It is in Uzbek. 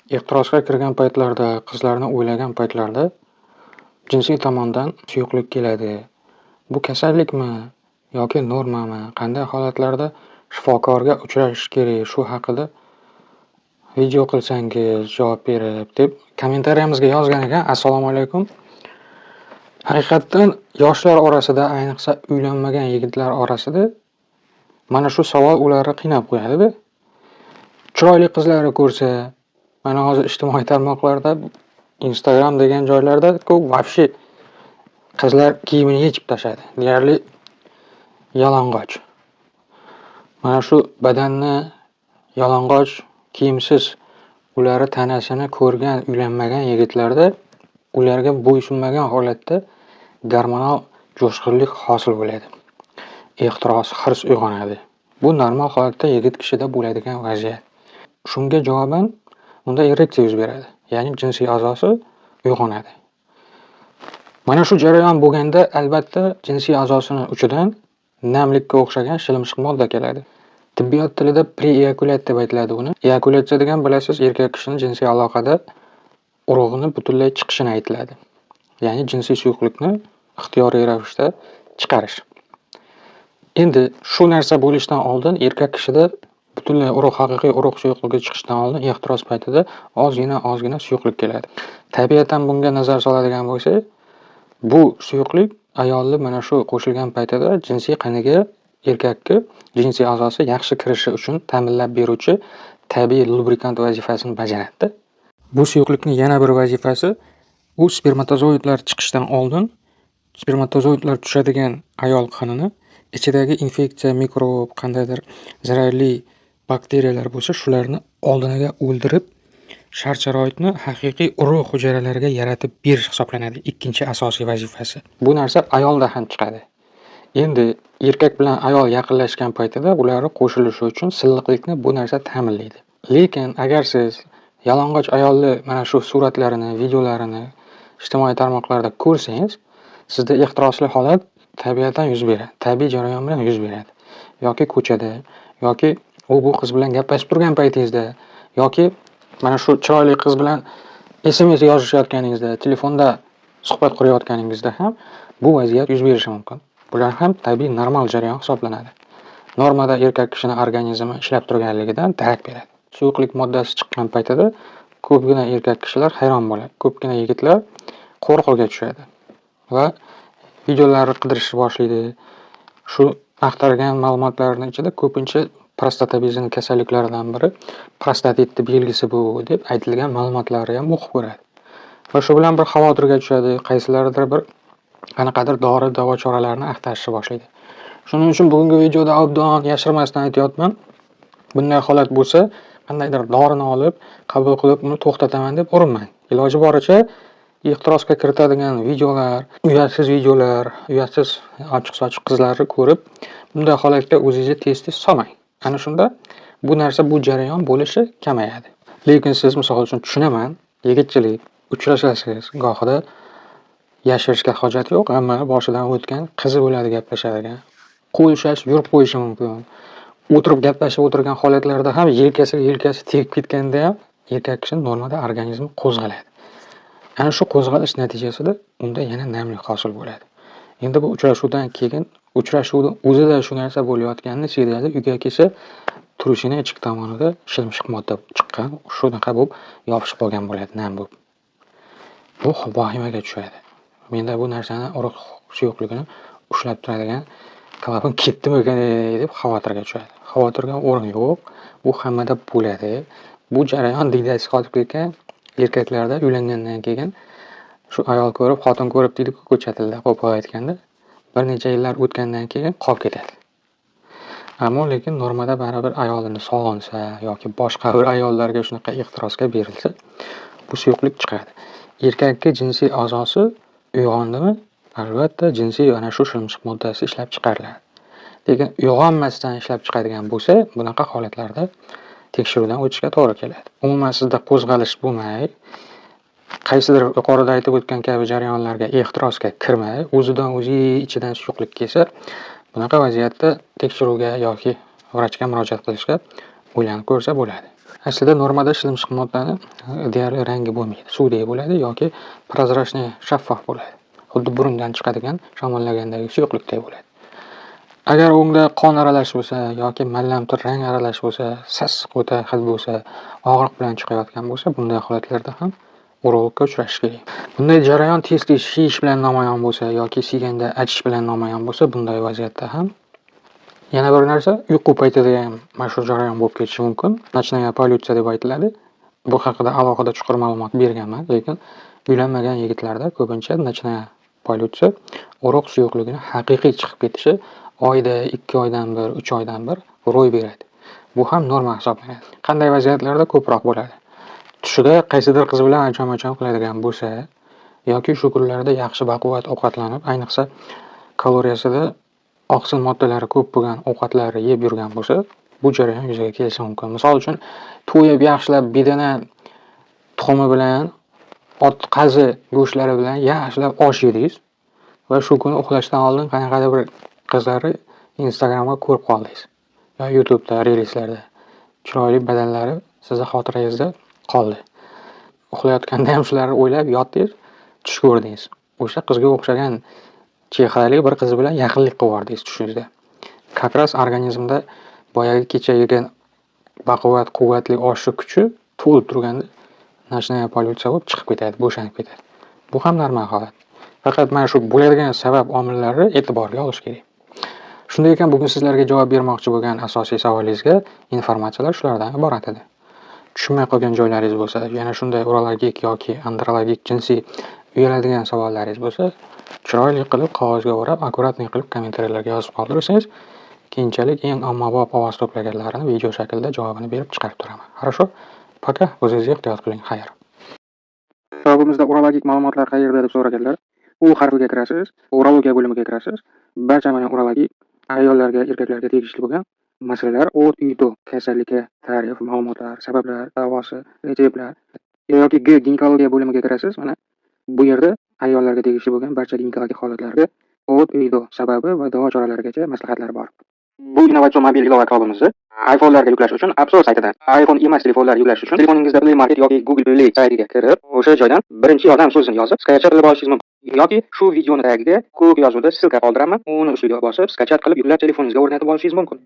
Ehtirosga kirgan paytlarda, qizlarni o'ylagan paytlarda jinsiy tomondan suyuqlik keladi. Bu kasallikmi yoki normami? Qanday holatlarda shifokorga uchrash kerak? Shu haqida video qilsangiz javob berib deb kommentariyamizga yozgan ekan. Assalomu alaykum. Haqiqatdan yoshlar orasida, ayniqsa uylanmagan yigitlar orasida mana shu savol ularni qiynab qo'yadi-da. Chiroyli qizlarni ko'rsa, mana hozir ijtimoiy tarmoqlarda, Instagram degan joylarda ko'p vobshe qizlar kiyimini yechib tashladi. Deyarli yalang'och. Mana shu badanni yalang'och, kiyimsiz ularni tanasini ko'rgan uylanmagan yigitlarda ularga bo'ysunmagan holatda gormonal jo'shqinlik hosil bo'ladi. Ehtiros, hirs uyg'onadi. Bu normal holatda yigit kishida bo'ladigan vaziyat. Shunga javoban unda ereksiya yuz beradi, ya'ni jinsiy a'zosi uyg'onadi. Mana shu jarayon bo'lganda albatta jinsiy a'zosining uchidan namlikka o'xshagan shilimshiq modda keladi. Tibbiyot tilida pre-eyakulyat deb aytiladi buni. Eyakulyatsiya degan bilasiz, erkak kishining jinsiy aloqada urug'ini butunlay chiqishini aytiladi. Ya'ni jinsiy suyuqlikni ixtiyoriy ravishda chiqarish. Endi shu narsa bo'lishidan oldin erkak kishida butunlay haqiqiy urug' suyuqligi chiqishdan oldin ehtiros paytida ozgina suyuqlik keladi. Tabiatan bunga nazar soladigan bo'lsak, bu suyuqlik ayolni mana shu qo'shilgan paytida jinsiy qaniga erkakka jinsiy a'zosi yaxshi kirishi uchun ta'minlab beruvchi tabiiy lubrikant vazifasini bajaradi. Bu suyuqlikning yana bir vazifasi u spermatozoidlar chiqishdan oldin spermatozoidlar tushadigan ayol qonini ichidagi infeksiya, mikrob, qandaydir zararli bakteriyalar bo'lsa, shularni oldiniga o'ldirib, shart-sharoitni haqiqiy urug' hujayralariga yaratib berish hisoblanadi. Ikkinchi asosiy vazifasi. Bu narsa ayolda ham chiqadi. Endi erkak bilan ayol yaqinlashgan paytida ularning qo'shilishi uchun silliqlikni bu narsa ta'minlaydi. Lekin agar siz yalang'och ayolni mana shu suratlarini, videolarini ijtimoiy tarmoqlarda ko'rsangiz, sizda ehtirosli holat tabiatan yuz beradi. Tabiiy jarayon bilan yuz beradi. Yoki ko'chada, yoki bu qiz bilan gaplashib turgan paytingizda, yoki mana shu chiroyli qiz bilan SMS yozishayotganingizda, telefonda suhbat qurayotganingizda ham bu vaziyat yuz berishi mumkin. Bular ham tabiiy normal jarayon hisoblanadi. Normada erkak kishining organizmi ishlab turganligidan darak beradi. Suyuqlik moddasi chiqqan paytida ko'pgina erkak kishilar hayron bo'ladi. Ko'pgina yigitlar qo'rquvga tushadi va videolarni qidirishni boshlaydi. Shu axtargan ma'lumotlarning ichida ko'pincha prostata bezining kasalliklaridan biri prostatitni belgisi bu deb aytilgan ma'lumotlarni ham o'qib ko'radi. Va shu bilan bir xavotirga tushadi, qaysilardir bir qanaqadir dori-davo choralarini axtarishni boshlaydi. Shuning uchun bugungi videoda obdon yashirmasdan aytayotman. Bunday holat bo'lsa, qandaydir dorini olib, qabul qilib uni to'xtataman deb urinmang. Iloji boricha ehtirosga kiritadigan videolar, uyatsiz ochiq-sochiq qizlarni ko'rib, bunday holatga o'zingizni tez-tez solmang. Ana shunda bu narsa, bu jarayon bo'lishi kamayadi. Lekin siz misol uchun tushunaman, yigitchilik, uchrashasiz, gohida yashirishga hojat yo'q, hamma boshidan o'tgan, qizi bo'ladi gaplashadigan. Qo'l ushlash yurib qo'yishi mumkin. O'tirib gaplashib o'tirgan holatlarda ham yelkasi tegib ketganda ham erkak kishining normada organizmi qo'zg'aladi. Ana shu qo'zg'alish natijasida unda yana namlik hosil bo'ladi. Endi bu uchrashuvdan keyin uchrashuvning o'zida shu narsa bo'layotganini sezadi. Uyga kelsa turushining ichki tomonida shilimshiq modda chiqqan, shunaqa bo'lib yopishib qolgan bo'ladi, nam bo'lib. Bu vahimaga tushadi. Menda bu narsani urug' suyuqligini ushlab turadigan klapim ketdimi deb xavotirga tushadi. Xavotirga o'rin yo'q. Bu hammada bo'ladi. Bu jarayon diydasi qolib ketgan erkaklarda uylangandan keyin shu ayol ko'rib, xotin ko'rib deydi-ku ko'cha tilida qo'pol aytganda, bir necha yillar o'tgandan keyin qolib ketadi. Ammo lekin normada baribir ayolini sog'insa yoki boshqa bir ayollarga shunaqa ehtirosga berilsa, bu suyuqlik chiqadi. Erkakka jinsiy a'zosi uyg'ondimi? Albatta jinsiy ana shu shilimshiq moddasi ishlab chiqariladi. Lekin uyg'onmasdan ishlab chiqadigan bo'lsa, bunaqa holatlarda tekshiruvdan o'tishga to'g'ri keladi. Umuman sizda qo'zg'alish bo'lmay, qaysidir yuqorida aytib o'tgan kabi jarayonlarga ehtirosga kirmay, o'zidan ichidan suyuqlik kelsa, bunaqa vaziyatda tekshiruvga yoki vrachga murojaat qilishga o'ylanib ko'rsa bo'ladi. Aslida normada shilimshiq moddani deyarli rangi bo'lmaydi. Suvdek bo'ladi yoki prozrachniy shaffof bo'ladi. Xuddi burundan chiqadigan shamollagandagi suyuqlikday bo'ladi. Agar unda qon aralash bo'lsa yoki mallamtir rang aralash bo'lsa, sassiq o'ta hid bo'lsa, og'riq bilan chiqayotgan bo'lsa, bunday holatlarda ham urologga uchrash kerak. Bunday jarayon tez-tez shiyish bilan namoyon bo'lsa yoki siyganda achish bilan namoyon bo'lsa, bunday vaziyatda ham yana bir narsa, uyqu paytida ham mana shu jarayon bo'lib ketishi mumkin. Nochная polyutsiya deb aytiladi. Bu haqida alohida chuqur ma'lumot berganman, lekin uylanmagan yigitlarda ko'pincha nochная polyutsiya urug' suyuqligini haqiqiy chiqib ketishi oyda, 2 oydan bir, 3 oydan bir ro'y beradi. Bu ham norma hisoblanadi. Qanday vaziyatlarda ko'proq bo'ladi? Tushida qaysidir qiz bilan acham-acham qiladigan bo'lsa yoki shu kunlarda yaxshi baquvvat ovqatlanib, ayniqsa kaloriyasida oqsil moddalari ko'p bo'lgan ovqatlarni yeb yurgan bo'lsa, bu jarayon yuzaga kelishi mumkin. Misol uchun, to'yib yaxshilab bedana tuxumi bilan, ot qazi go'shtlari bilan yaxshilab osh yedingiz va shu kuni uxlashdan oldin qanaqadir bir qizlarni Instagramga ko'rib qoldingiz yo YouTube'da, Reels'larda chiroyli badallari sizni xotirangizda qoldi. Uxlayotganda ham shularni o'ylab yotdingiz, tush ko'rdingiz. O'sha qizga o'xshagan chehrali bir qiz bilan yaqinlik qilibdingiz tushingizda. Qapras organizmda boyagi kecha yegan baquvvat, quvvatli oshni kuchi to'lib turganda nochная polyutsiya bo'lib chiqib ketadi, bo'shanib ketadi. Bu ham normal holat. Faqat mana shu bo'ladigan sabab omillarni e'tiborga olish kerak. Shunday ekan, bugun sizlarga javob bermoqchi bo'lgan asosiy savolingizga informatsiyalar shulardan iborat edi. Tushunmay qolgan joylaringiz bo'lsa, yana shunday urologik yoki andrologik jinsiy uyaladigan savollaringiz bo'lsa, chiroyli qilib qog'ozga o'rab, akkuratniy qilib kommentariyalarga yozib qoldirsangiz, keyinchalik eng ommabop ovoz to'plaganlarini video shaklida javobini berib chiqarib turaman. Хорошо? Пока. O'zingizga ehtiyot qiling. Xayr. Javobimizda urologik ma'lumotlar qayerda deb so'raganlar, u harfiga kirasiz, urologiya bo'limiga kirasiz. Barcha mana urologik ayollarga, erkaklarga tegishli bo'lgan masalalar, o't, uydo kasalligi, tarif, ma'lumotlar, sabablar, davosi, retseptlar yoki ginekologiya bo'limiga kirasiz. Mana bu yerda ayollarga tegishli bo'lgan barcha ginekologik holatlarga o't, uydo sababi va davo choralarigacha maslahatlar bor. Bu innovatsion mobil ilova hisobimizni iPhone'larga yuklash uchun App Store saytidan, iPhone emas telefonlar yuklash uchun telefoningizda Play Market yoki Google Play saytiga kirib, o'sha joydan birinchi yordam so'zini yozib, skachat qilib olishingiz mumkin. Yoki shu videoni tagiga ko'k yozuvda ssilka qoldiraman, uni ustiga bosib, skachat qilib yuklab telefoningizga o'rnatib olishingiz mumkin.